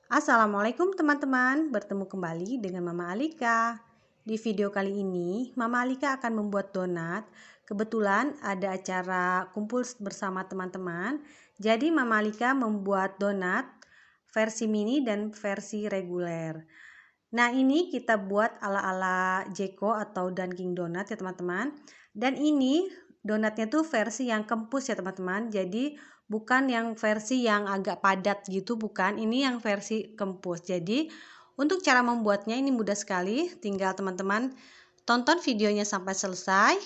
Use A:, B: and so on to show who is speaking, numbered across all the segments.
A: Assalamualaikum teman-teman, bertemu kembali dengan Mama Alika. Di video kali ini, Mama Alika akan membuat donat. Kebetulan ada acara kumpul bersama teman-teman. Jadi Mama Alika membuat donat versi mini dan versi reguler. Nah, ini kita buat ala-ala Jeko atau Dunkin Donat ya teman-teman. Dan ini donatnya tuh versi yang kempus ya teman-teman. Jadi bukan yang versi yang agak padat gitu, bukan. Ini yang versi kempus. Jadi untuk cara membuatnya ini mudah sekali. Tinggal teman-teman tonton videonya sampai selesai.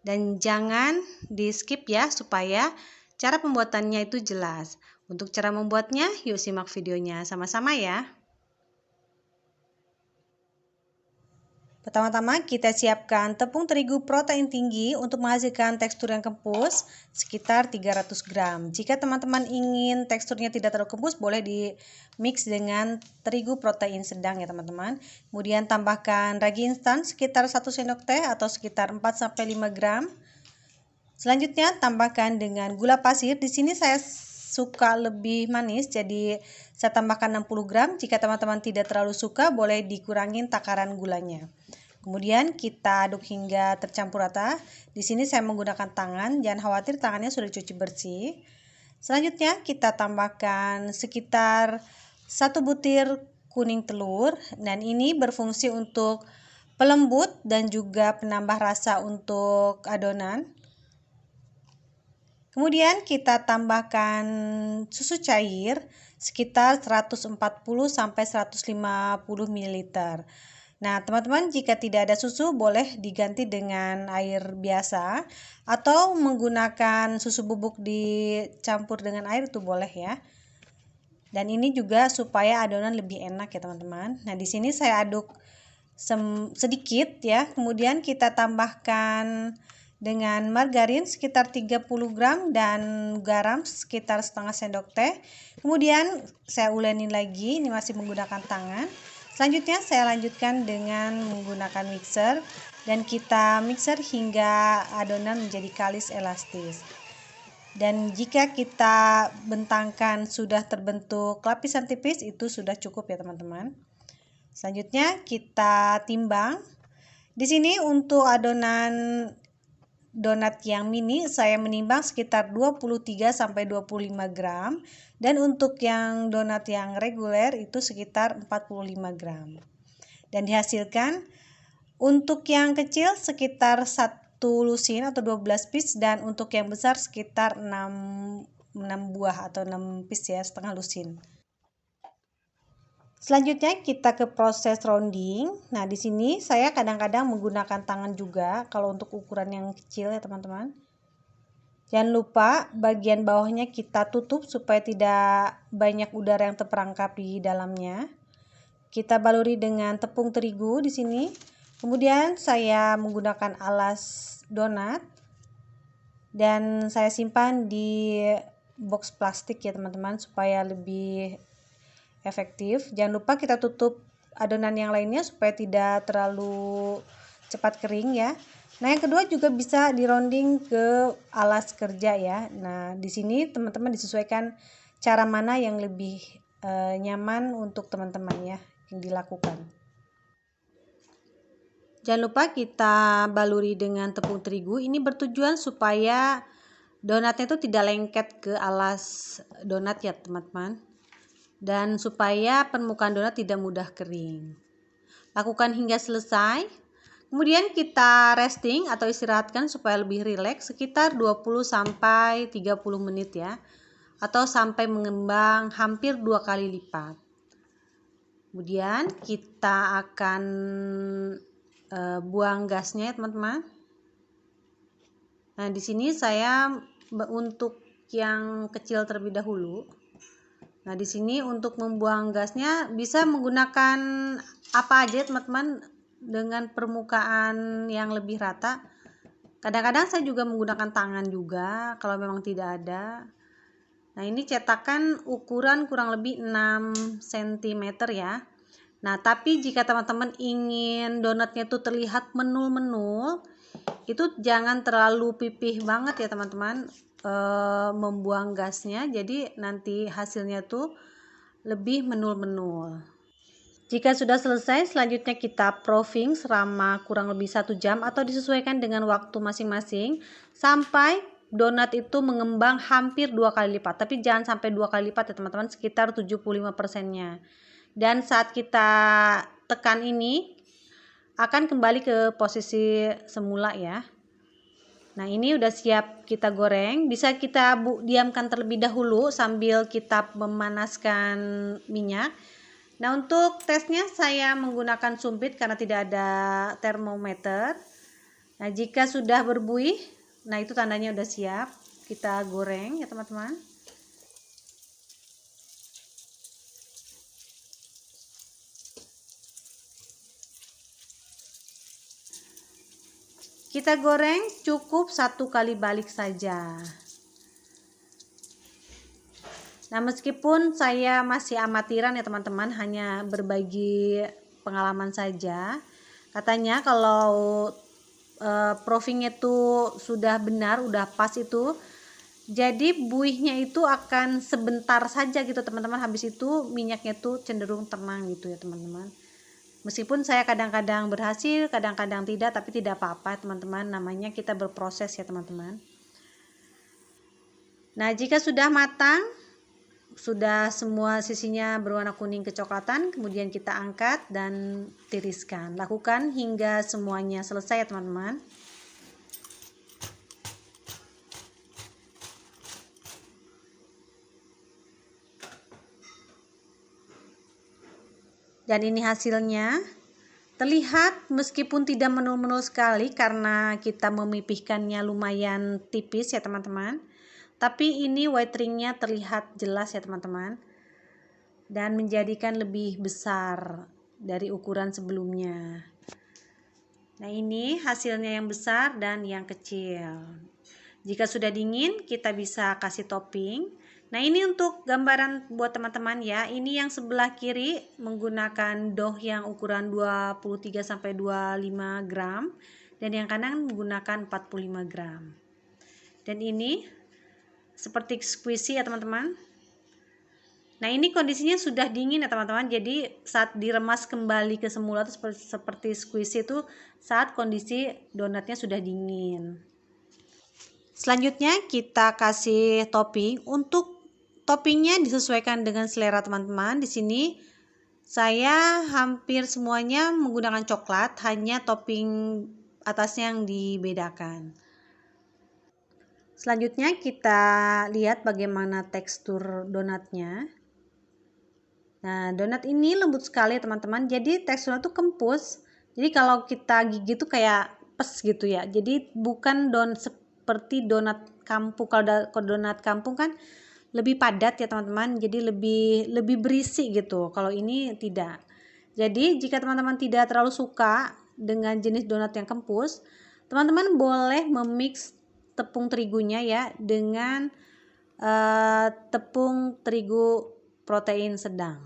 A: Dan jangan di skip ya, supaya cara pembuatannya itu jelas. Untuk cara membuatnya, yuk simak videonya sama-sama ya. Pertama-tama kita siapkan tepung terigu protein tinggi untuk menghasilkan tekstur yang kempus sekitar 300 gram. Jika teman-teman ingin teksturnya tidak terlalu kempus, boleh di mix dengan terigu protein sedang ya teman-teman. Kemudian tambahkan ragi instan sekitar 1 sendok teh atau sekitar 4-5 gram. Selanjutnya tambahkan dengan gula pasir. Di sini saya suka lebih manis, jadi saya tambahkan 60 gram. Jika teman-teman tidak terlalu suka, boleh dikurangin takaran gulanya. Kemudian kita aduk hingga tercampur rata. Di sini saya menggunakan tangan, jangan khawatir tangannya sudah dicuci bersih. Selanjutnya kita tambahkan sekitar 1 butir kuning telur, dan ini berfungsi untuk pelembut dan juga penambah rasa untuk adonan. Kemudian kita tambahkan susu cair sekitar 140 sampai 150 ml. Nah, teman-teman, jika tidak ada susu boleh diganti dengan air biasa atau menggunakan susu bubuk dicampur dengan air itu boleh ya. Dan ini juga supaya adonan lebih enak ya, teman-teman. Nah, di sini saya aduk sedikit ya. Kemudian kita tambahkan dengan margarin sekitar 30 gram dan garam sekitar setengah sendok teh. Kemudian saya ulenin lagi, ini masih menggunakan tangan. Selanjutnya saya lanjutkan dengan menggunakan mixer dan kita mixer hingga adonan menjadi kalis elastis. Dan jika kita bentangkan sudah terbentuk lapisan tipis, itu sudah cukup ya teman-teman. Selanjutnya kita timbang. Di sini untuk adonan donat yang mini saya menimbang sekitar 23 sampai 25 gram, dan untuk yang donat yang reguler itu sekitar 45 gram. Dan dihasilkan untuk yang kecil sekitar 1 lusin atau 12 piece, dan untuk yang besar sekitar 6 buah atau 6 piece ya, setengah lusin. Selanjutnya kita ke proses rounding. Nah, di sini saya kadang-kadang menggunakan tangan juga kalau untuk ukuran yang kecil ya, teman-teman. Jangan lupa bagian bawahnya kita tutup supaya tidak banyak udara yang terperangkap di dalamnya. Kita baluri dengan tepung terigu di sini. Kemudian saya menggunakan alas donat dan saya simpan di box plastik ya, teman-teman, supaya lebih efektif. Jangan lupa kita tutup adonan yang lainnya supaya tidak terlalu cepat kering ya. Nah, yang kedua juga bisa di-rounding ke alas kerja ya. Nah, di sini teman-teman disesuaikan cara mana yang lebih nyaman untuk teman-teman ya yang dilakukan. Jangan lupa kita baluri dengan tepung terigu. Ini bertujuan supaya donatnya itu tidak lengket ke alas donat ya, teman-teman. Dan supaya permukaan donat tidak mudah kering. Lakukan hingga selesai. Kemudian kita resting atau istirahatkan supaya lebih rileks sekitar 20 sampai 30 menit ya. Atau sampai mengembang hampir 2 kali lipat. Kemudian kita akan buang gasnya ya, teman-teman. Nah, di sini saya untuk yang kecil terlebih dahulu. Nah, di sini untuk membuang gasnya bisa menggunakan apa aja teman-teman dengan permukaan yang lebih rata. Kadang-kadang saya juga menggunakan tangan juga kalau memang tidak ada. Nah, ini cetakan ukuran kurang lebih 6 cm ya. Nah, tapi jika teman-teman ingin donatnya itu terlihat menul-menul, itu jangan terlalu pipih banget ya, teman-teman, membuang gasnya. Jadi nanti hasilnya tuh lebih menul-menul. Jika sudah selesai, selanjutnya kita proofing selama kurang lebih 1 jam atau disesuaikan dengan waktu masing-masing sampai donat itu mengembang hampir 2 kali lipat. Tapi jangan sampai 2 kali lipat ya teman-teman, sekitar 75%-nya. Dan saat kita tekan ini akan kembali ke posisi semula ya. Nah, ini udah siap kita goreng. Bisa kita diamkan terlebih dahulu sambil kita memanaskan minyak. Nah, untuk tesnya saya menggunakan sumpit karena tidak ada termometer. Nah, jika sudah berbuih, nah itu tandanya udah siap. Kita goreng ya teman-teman. Kita goreng cukup 1 kali balik saja. Nah, meskipun saya masih amatiran ya teman-teman, hanya berbagi pengalaman saja. Katanya kalau proofing itu sudah benar, udah pas itu, jadi buihnya itu akan sebentar saja gitu teman-teman. Habis itu minyaknya tuh cenderung tenang gitu ya teman-teman. Meskipun saya kadang-kadang berhasil, kadang-kadang tidak, tapi tidak apa-apa teman-teman. Namanya kita berproses ya teman-teman. Nah, jika sudah matang, sudah semua sisinya berwarna kuning kecoklatan, kemudian kita angkat dan tiriskan. Lakukan hingga semuanya selesai ya teman-teman. Dan ini hasilnya. Terlihat meskipun tidak menul-menul sekali karena kita memipihkannya lumayan tipis ya teman-teman. Tapi ini white ringnya terlihat jelas ya teman-teman. Dan menjadikan lebih besar dari ukuran sebelumnya. Nah, ini hasilnya yang besar dan yang kecil. Jika sudah dingin, kita bisa kasih topping. Nah, ini untuk gambaran buat teman-teman ya. Ini yang sebelah kiri menggunakan dough yang ukuran 23-25 gram. Dan yang kanan menggunakan 45 gram. Dan ini seperti squishy ya teman-teman. Nah, ini kondisinya sudah dingin ya teman-teman. Jadi saat diremas kembali ke semula itu seperti squishy itu saat kondisi donatnya sudah dingin. Selanjutnya kita kasih topping. Untuk toppingnya disesuaikan dengan selera teman-teman. Di sini saya hampir semuanya menggunakan coklat, hanya topping atasnya yang dibedakan. Selanjutnya kita lihat bagaimana tekstur donatnya. Nah, donat ini lembut sekali teman-teman. Jadi teksturnya tuh kempus. Jadi kalau kita gigit tuh kayak pes gitu ya. Jadi bukan seperti donat kampung. Kalau donat kampung kan lebih padat ya teman-teman, jadi lebih berisi gitu. Kalau ini tidak. Jadi jika teman-teman tidak terlalu suka dengan jenis donat yang kempus, teman-teman boleh memix tepung terigunya ya dengan tepung terigu protein sedang.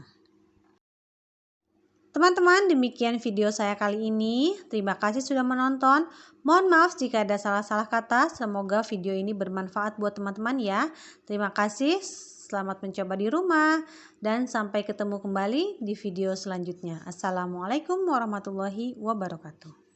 A: Teman-teman, demikian video saya kali ini. Terima kasih sudah menonton. Mohon maaf jika ada salah-salah kata. Semoga video ini bermanfaat buat teman-teman ya. Terima kasih. Selamat mencoba di rumah. Dan sampai ketemu kembali di video selanjutnya. Assalamualaikum warahmatullahi wabarakatuh.